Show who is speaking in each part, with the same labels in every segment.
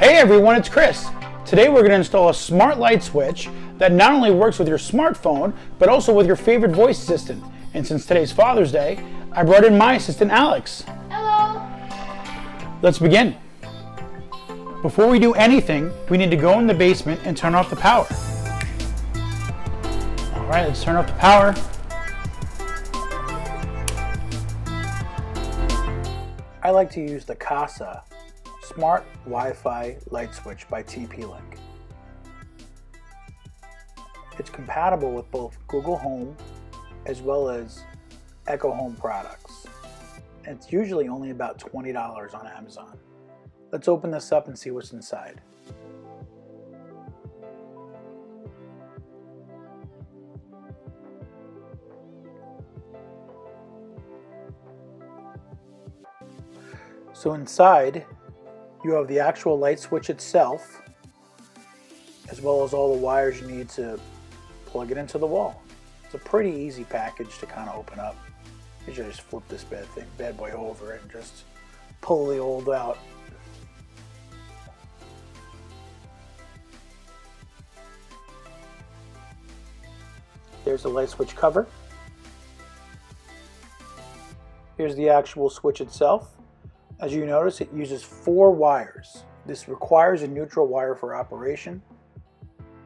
Speaker 1: Hey everyone, it's Chris. Today we're going to install a smart light switch that not only works with your smartphone, but also with your favorite voice assistant. And since today's Father's Day, I brought in my assistant Alex.
Speaker 2: Hello.
Speaker 1: Let's begin. Before we do anything, we need to go in the basement and turn off the power. All right, let's turn off the power. I like to use the Kasa Smart Wi-Fi Light Switch by TPLink. It's compatible with both Google Home as well as Echo Home products. And it's usually only about $20 on Amazon. Let's open this up and see what's inside. So inside, you have the actual light switch itself, as well as all the wires you need to plug it into the wall. It's a pretty easy package to kind of open up. You just flip this bad boy over and just pull the old out. There's the light switch cover. Here's the actual switch itself. As you notice, it uses 4 wires. This requires a neutral wire for operation,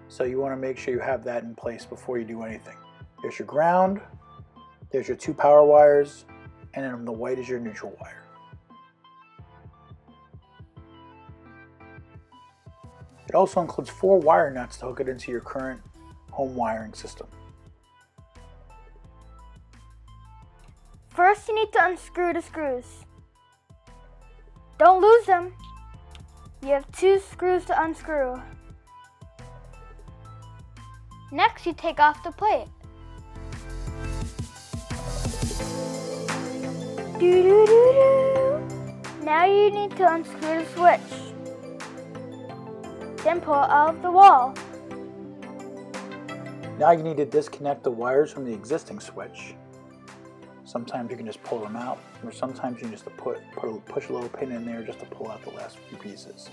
Speaker 1: so you want to make sure you have that in place before you do anything. There's your ground, there's your 2 power wires, and then the white is your neutral wire. It also includes 4 wire nuts to hook it into your current home wiring system.
Speaker 2: First, you need to unscrew the screws. Don't lose them. You have 2 screws to unscrew. Next, you take off the plate. Now you need to unscrew the switch. Then pull it out of the wall.
Speaker 1: Now you need to disconnect the wires from the existing switch. Sometimes you can just pull them out, or sometimes you can just push a little pin in there just to pull out the last few pieces.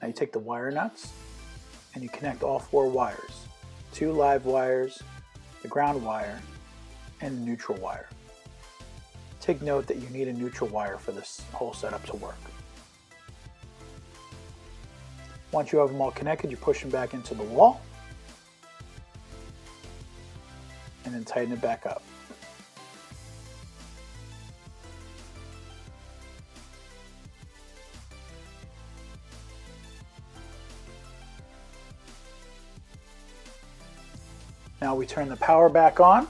Speaker 1: Now you take the wire nuts and you connect all 4 wires. 2 live wires, the ground wire, and the neutral wire. Take note that you need a neutral wire for this whole setup to work. Once you have them all connected, you push them back into the wall and then tighten it back up. Now we turn the power back on.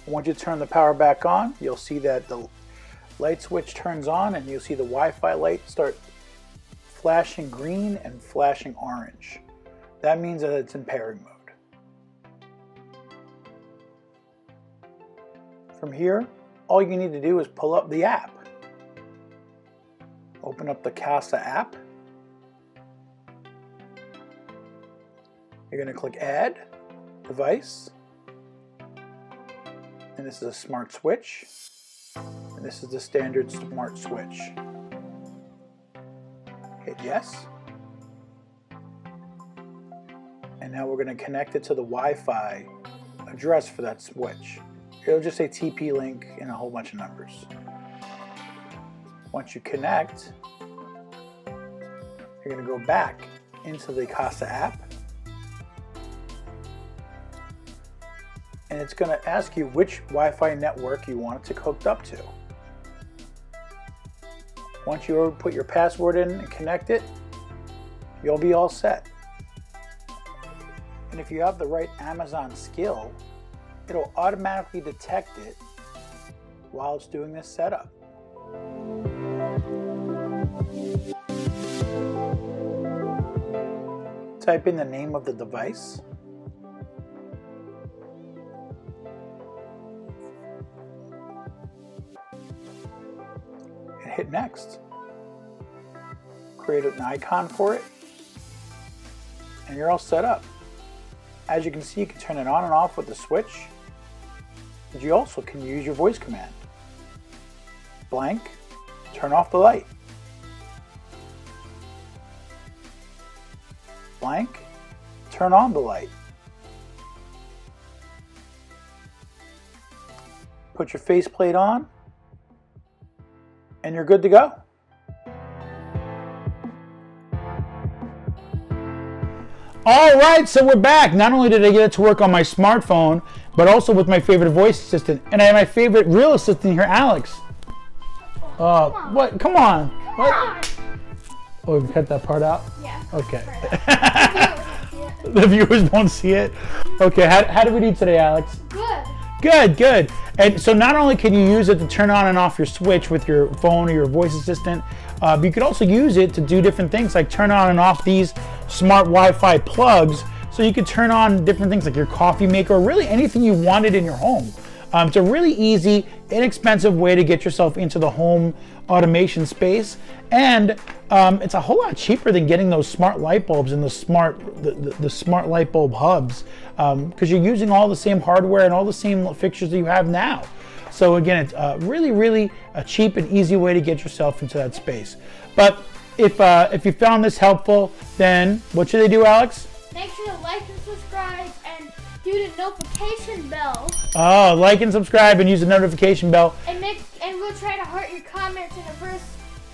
Speaker 1: Once you turn the power back on, you'll see that the light switch turns on and you'll see the Wi-Fi light start flashing green and flashing orange. That means that it's in pairing mode. From here, all you need to do is pull up the app. Open up the Kasa app. You're going to click Add Device, and this is a smart switch, and this is the standard smart switch. Hit yes, and now we're going to connect it to the Wi-Fi address for that switch. It'll just say TP-Link and a whole bunch of numbers. Once you connect, you're going to go back into the Kasa app, and it's going to ask you which Wi-Fi network you want it to hooked up to. Once you put your password in and connect it, you'll be all set. And if you have the right Amazon skill, it'll automatically detect it while it's doing this setup. Type in the name of the device. Hit next. Create an icon for it, and you're all set up. As you can see, you can turn it on and off with the switch, but you also can use your voice command. Blank, turn off the light. blank, turn on the light. Put your faceplate on, and you're good to go. All right, so we're back. Not only did I get it to work on my smartphone, but also with my favorite voice assistant. And I have my favorite real assistant here, Alex. What? Come on. What? Oh, we cut that part out?
Speaker 2: Yeah.
Speaker 1: Okay. The viewers won't see it. Okay, how did we do today, Alex?
Speaker 2: Good.
Speaker 1: Good, good. And so not only can you use it to turn on and off your switch with your phone or your voice assistant, but you could also use it to do different things like turn on and off these smart Wi-Fi plugs. So you could turn on different things like your coffee maker or really anything you wanted in your home. It's a really easy, inexpensive way to get yourself into the home automation space. And it's a whole lot cheaper than getting those smart light bulbs and the smart light bulb hubs, because you're using all the same hardware and all the same fixtures that you have now. So again, it's really a cheap and easy way to get yourself into that space. But if you found this helpful, then what should they do, Alex?
Speaker 2: Make sure to like and subscribe and do the notification bell.
Speaker 1: Oh, like and subscribe and use the notification bell.
Speaker 2: And we'll try to heart your comments in the first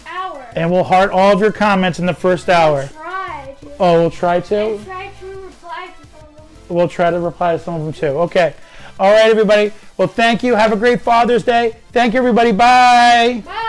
Speaker 2: hour.
Speaker 1: And we'll heart all of your comments in the first hour.
Speaker 2: We'll try to.
Speaker 1: Oh, we'll try to?
Speaker 2: And try to reply to some of them.
Speaker 1: We'll try to reply to some of them too. Okay. All right, everybody. Well, thank you. Have a great Father's Day. Thank you, everybody. Bye.
Speaker 2: Bye.